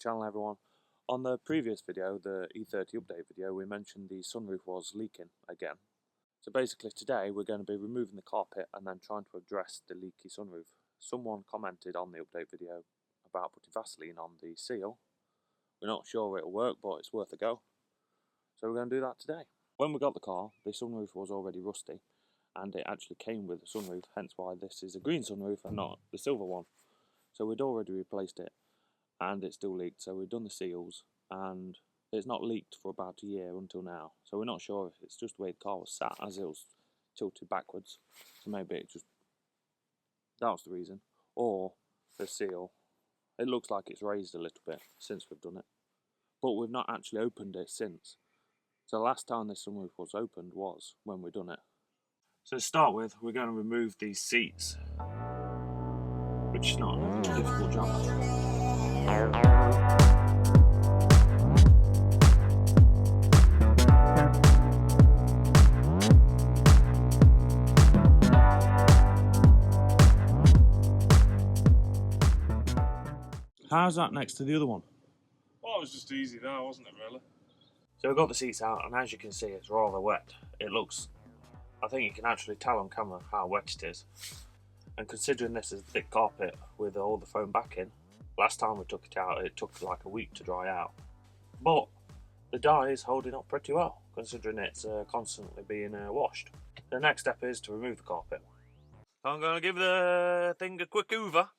channel, everyone. On the previous video, the E30 update video, we mentioned the sunroof was leaking again. So basically today we're going to be removing the carpet and then trying to address the leaky sunroof. Someone commented on the update video about putting Vaseline on the seal. We're not sure it'll work, but it's worth a go. So we're going to do that today. When we got the car, the sunroof was already rusty, and it actually came with a sunroof, hence why this is a green sunroof and not the silver one. So we'd already replaced it, and it still leaked, so we've done the seals, and it's not leaked for about a year until now. So we're not sure if it's just the way the car was sat, as it was tilted backwards, so maybe it just, that was the reason, or the seal. It looks like it's raised a little bit since we've done it, but we've not actually opened it since. So the last time this sunroof was opened was when we done it. So to start with, we're going to remove these seats, which is not a difficult job. How's that next to the other one? Well, it was just easy there, wasn't it, really? So we've got the seats out, and as you can see, it's rather wet. It looks, I think you can actually tell on camera how wet it is. And considering this is a thick carpet with all the foam backing, last time we took it out, it took like a week to dry out. But the dye is holding up pretty well, considering it's constantly being washed. The next step is to remove the carpet. I'm going to give the thing a quick hoover.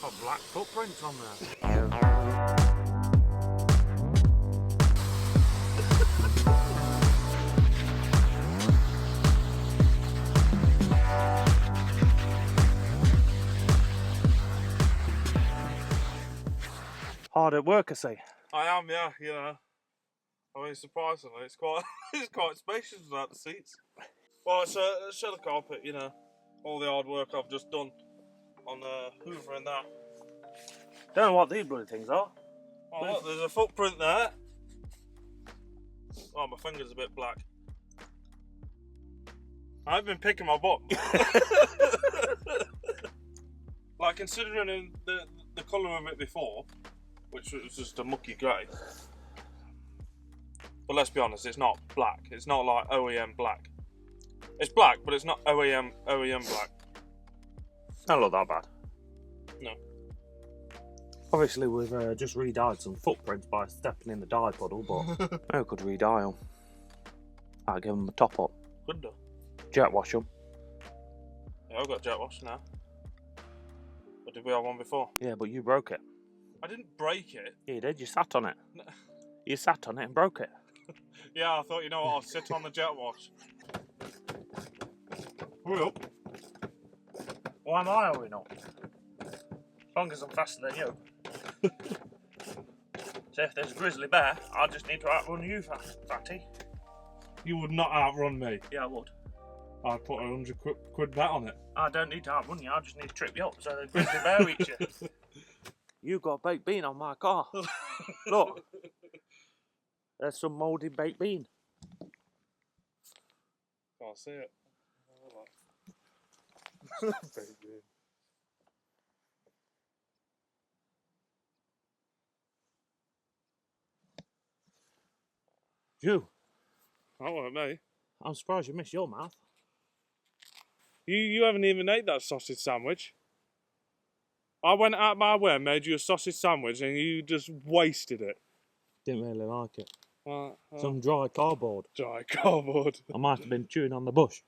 Got black footprints on there. Hard at work, I see. I am, yeah, you know. I mean, surprisingly, it's quite it's quite spacious without the seats. Well, it's a shed carpet, you know. All the hard work I've just done on Hoover and that. Don't know what these bloody things are. Oh, look, there's a footprint there. Oh, my finger's a bit black. I've been picking my butt. Like, considering the colour of it before, which was just a mucky grey. But let's be honest, it's not black. It's not like OEM black. It's black, but it's not OEM black. Don't look that bad. No. Obviously, we've just re-dyed some footprints by stepping in the dye puddle, but I could re-dye them. I'll give them a top up. Good though. Jet wash them. Yeah, I've got jet wash now. But did we have one before? Yeah, but you broke it. I didn't break it. Yeah, you did. You sat on it. No. You sat on it and broke it. Yeah, I thought, you know what, I'll sit on the jet wash. Hurry up. Why am I hurrying up? As long as I'm faster than you. So if there's a grizzly bear, I just need to outrun you, fatty. You would not outrun me. Yeah, I would. I'd put a 100 quid bet on it. I don't need to outrun you, I just need to trip you up so the grizzly bear eats you. You got baked bean on my car. Look. There's some mouldy baked bean. Can't see it. Baked bean. You. That weren't me. I'm surprised you missed your mouth. You haven't even ate that sausage sandwich. I went out my way and made you a sausage sandwich and you just wasted it. Didn't really like it. Some dry cardboard. Dry cardboard. I might have been chewing on the bush.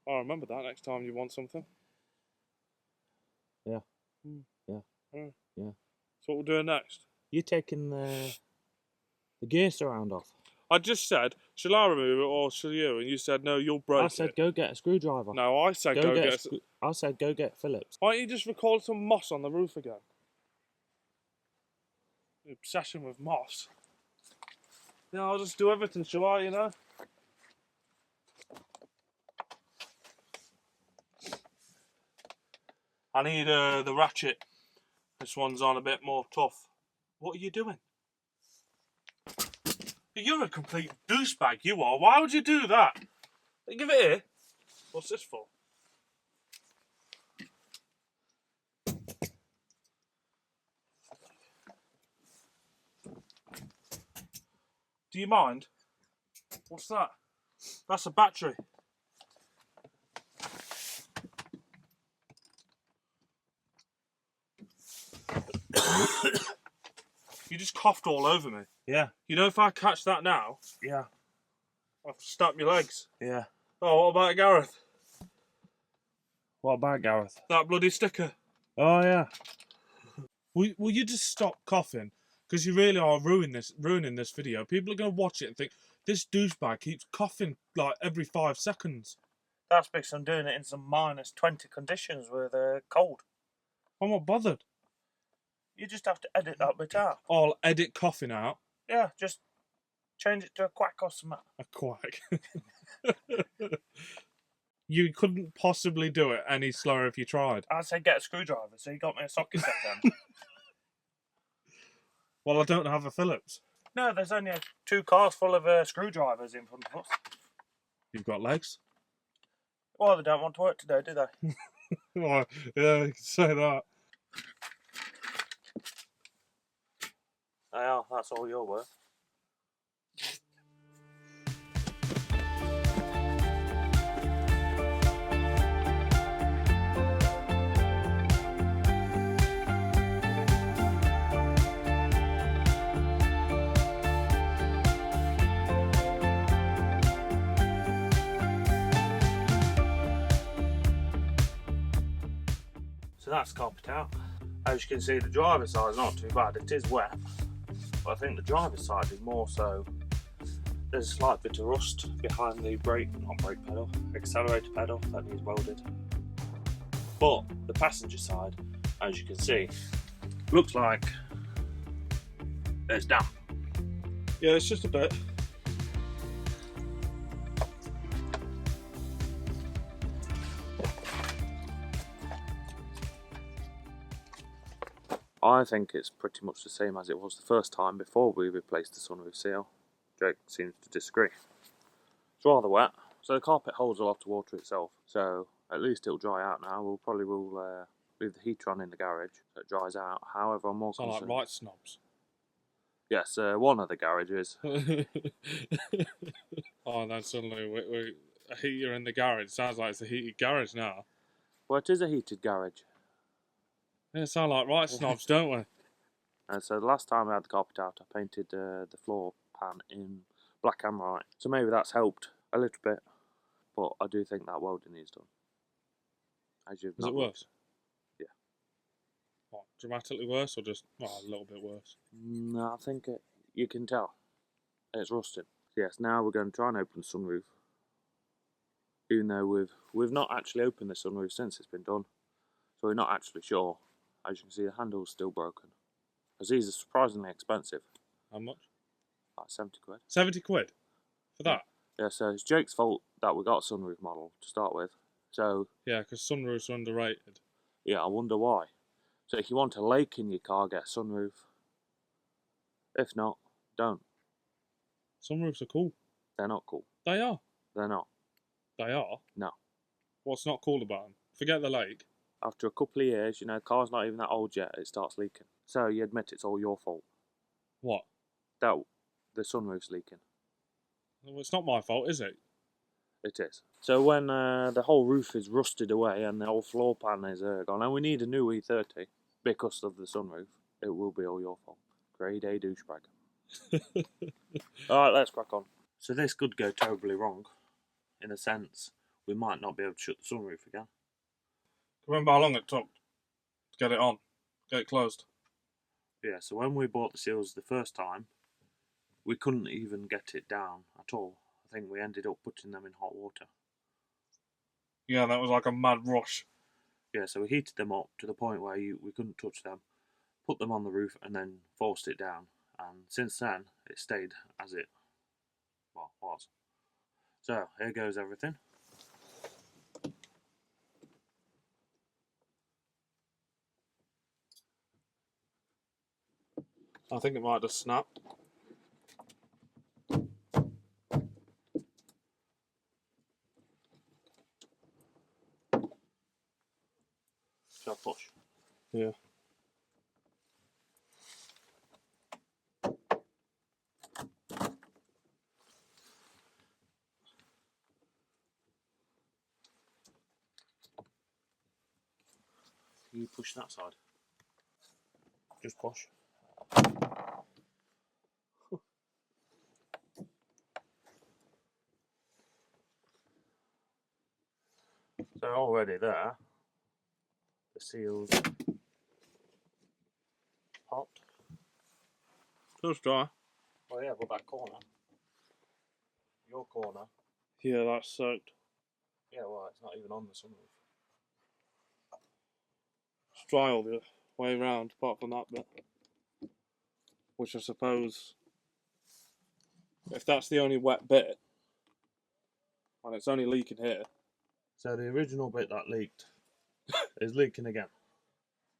I'll remember that next time you want something. Yeah. Yeah. Yeah. So what we're doing next? You're taking the gear surround off. I just said, shall I remove it or shall you? And you said, no, you'll break it. I said, go get a screwdriver. No, I said, go get I said, go get Phillips. Why don't you just record some moss on the roof again? Obsession with moss. Yeah, I'll just do everything, shall I, you know? I need the ratchet. This one's on a bit more tough. What are you doing? You're a complete douchebag, you are. Why would you do that? Give it here. What's this for? Do you mind? What's that? That's a battery. You just coughed all over me. Yeah. You know, if I catch that now, Yeah. I'll have to stab your legs. Yeah. Oh, what about Gareth? What about Gareth? That bloody sticker. Oh, yeah. Will you just stop coughing? Because you really are ruining this video. People are going to watch it and think, this douchebag keeps coughing like every 5 seconds. That's because I'm doing it in some -20 conditions with cold. I'm not bothered. You just have to edit that bit out. I'll edit coughing out. Yeah, just change it to a quack or something. A quack. You couldn't possibly do it any slower if you tried. I'd say get a screwdriver, so you got me a socket set then. Well, I don't have a Phillips. No, there's only 2 cars full of screwdrivers in front of us. You've got legs? Well, they don't want to work today, do they? Oh, yeah, you can say that. They are, that's all you're worth. So that's carpet out. As you can see, the driver's side is not too bad. It is wet, but I think the driver's side is more so. There's a slight bit of rust behind the accelerator pedal that needs welded. But the passenger side, as you can see, looks like it's damp. Yeah, it's just a bit. I think it's pretty much the same as it was the first time before we replaced the sunroof seal. Jake seems to disagree. It's rather wet, so the carpet holds a lot of water itself, so at least it'll dry out now. We'll probably leave the heater on in the garage so it dries out. However, I'm more Sound concerned. like right snobs. Yes, one of the garages. Oh, and then suddenly we a heater in the garage. Sounds like it's a heated garage now. Well, it is a heated garage. Yeah, sound like right snobs, don't we? And so the last time I had the carpet out, I painted the floor pan in black and white. So maybe that's helped a little bit, but I do think that welding needs done. As you've Is it worse? Yeah. What, dramatically worse or just a little bit worse? No, I think you can tell it's rusting. Yes, now we're going to try and open the sunroof. Even though we've not actually opened the sunroof since it's been done, so we're not actually sure. As you can see, the handle's still broken. Because these are surprisingly expensive. How much? Like 70 quid. 70 quid? For that? Yeah, so it's Jake's fault that we got a sunroof model to start with. So Yeah, because sunroofs are underrated. yeah, I wonder why. So if you want a lake in your car, get a sunroof. If not, don't. Sunroofs are cool. They're not cool. They are. They're not. They are? No. What's not cool about them? Forget the lake. After a couple of years, the car's not even that old yet, it starts leaking. So you admit it's all your fault. What? That the sunroof's leaking. Well, it's not my fault, is it? It is. So when the whole roof is rusted away and the whole floor pan is gone, and we need a new E30 because of the sunroof, it will be all your fault. Grade A douchebag. Alright, let's crack on. So this could go terribly wrong. In a sense, we might not be able to shut the sunroof again. Remember how long it took to get it on? Get it closed? Yeah, so when we bought the seals the first time, we couldn't even get it down at all. I think we ended up putting them in hot water. Yeah, that was like a mad rush. Yeah, so we heated them up to the point where we couldn't touch them. put them on the roof and then forced it down. And since then, it stayed as it was. So here goes everything. I think it might just snap. Shall I push? Yeah. You push that side. Just push. So already there, the seal's popped. Feels dry. Oh yeah, but that corner, your corner. Yeah, that's soaked. Yeah, well, it's not even on the sunroof. It's dry all the way around, apart from that bit. Which I suppose, if that's the only wet bit, and it's only leaking here. So the original bit that leaked is leaking again.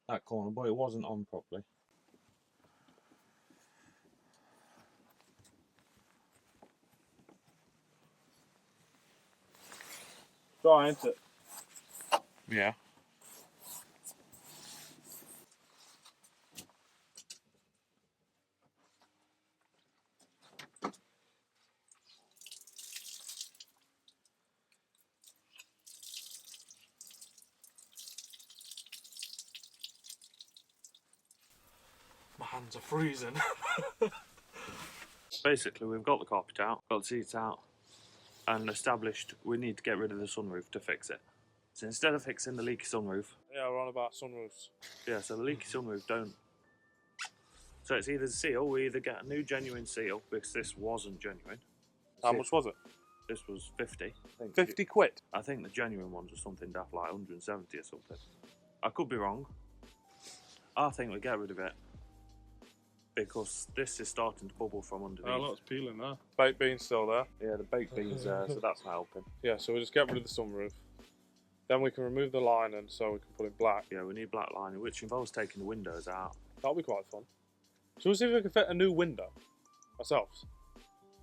That corner, but it wasn't on properly. Dry, ain't it? Yeah. My hands are freezing. Basically, we've got the carpet out, got the seats out, and established we need to get rid of the sunroof to fix it. So instead of fixing the leaky sunroof, Yeah, we're on about sunroofs. yeah, so the leaky sunroof don't. So it's either the seal, we either get a new genuine seal, because this wasn't genuine. How much was it? This was 50. I think 50 quid. I think the genuine ones are something daft like 170 or something. I could be wrong. I think we get rid of it because this is starting to bubble from underneath. Oh, look, it's peeling there. Baked beans still there. Yeah, the baked beans there, so that's not helping. Yeah, so we'll just get rid of the sunroof. Then we can remove the lining so we can put it black. Yeah, we need black lining, which involves taking the windows out. That'll be quite fun. Shall we see if we can fit a new window ourselves?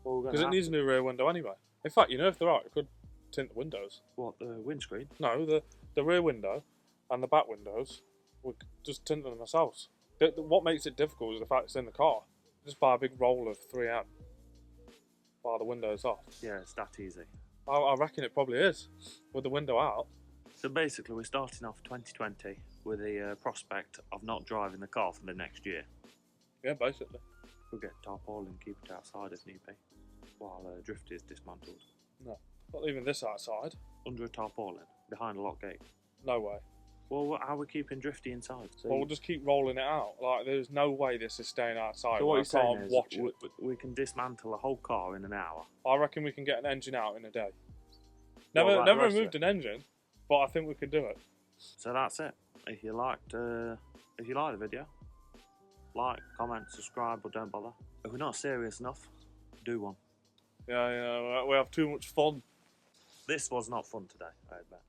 Well, Because it needs a new rear window anyway. In fact, you know, if they're out, it could tint the windows. What, the windscreen? No, the rear window and the back windows, we could just tint them ourselves. What makes it difficult is the fact it's in the car. Just buy a big roll of 3M while the window's off. Yeah, it's that easy. I reckon it probably is, with the window out. So basically, we're starting off 2020 with the prospect of not driving the car for the next year. Yeah, basically. We'll get tarpaulin, keep it outside if need be, while drift is dismantled. No, not leaving this outside. Under a tarpaulin, behind a lock gate. No way. Well, how are we keeping drifty inside? So Well, we'll just keep rolling it out. Like, there's no way this is staying outside. So what I you're saying can't is watch it. we can dismantle a whole car in an hour. I reckon we can get an engine out in a day. Well, Never like the rest removed of an engine, but I think we could do it. So that's it. If you like the video, like, comment, subscribe, but don't bother. If we're not serious enough, do one. Yeah, we have too much fun. This was not fun today, I bet.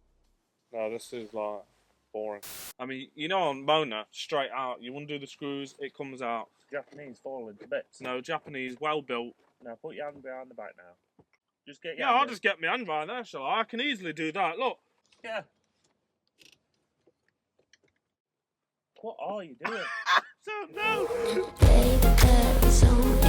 No, this is like boring. I mean, you know, on Mona, straight out, you undo the screws, it comes out. Japanese falling to bits. No, Japanese, well built. Now put your hand behind the back now. Just get your Yeah, hand I'll in. just get my hand right there, shall I? I can easily do that. Look. Yeah. What are you doing? So no. Baby, there is only